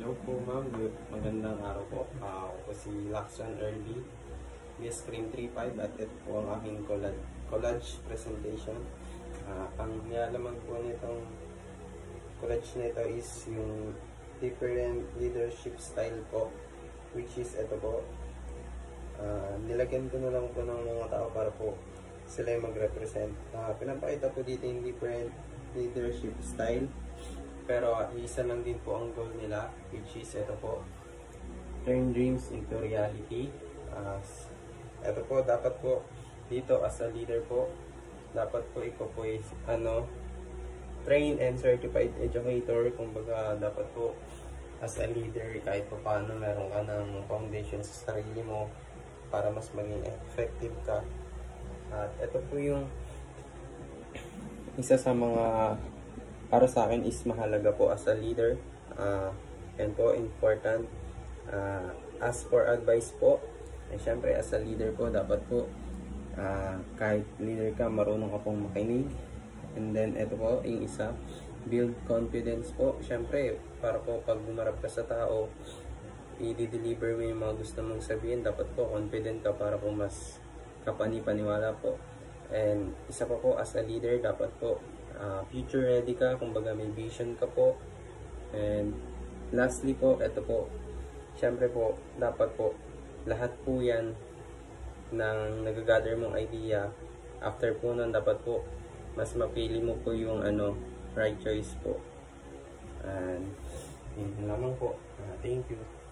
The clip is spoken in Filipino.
Hello po ma'am, magandang araw po. Ako po si Lacson Early, BS Cream 35 at ito po ang aking collage presentation. Ang nilaman po nitong collage nito is yung different leadership style po, which is ito po. Nilagyan ko na lang po ng mga tao para po sila yung mag-represent. Pinapakita po dito yung different leadership style. Pero isa lang din po ang goal nila, which is ito po, turn dreams into reality. Ito po, dapat po dito as a leader po, dapat po ikaw po is trained and certified educator. Kumbaga dapat po as a leader kahit pa paano meron ka ng foundation sa sarili mo para mas maging effective ka. At ito po yung isa sa mga para sa akin is mahalaga po as a leader, and po important. Ask for advice po. Siyempre as a leader po, dapat po kahit leader ka, marunong ka pong makinig. And then ito po, yung isa, build confidence po. Siyempre, para po pag bumarap ka sa tao, i-deliver mo yung mga gusto mong sabihin, dapat po confident ka para po mas kapani-paniwala po. And isa pa po, as a leader, dapat po future ready ka, kumbaga may vision ka po. And lastly po, ito po, syempre po, dapat po lahat po yan ng nag-gather mong idea, after po nun, dapat po mas mapili mo po yung right choice po. And yun lamang po. Thank you.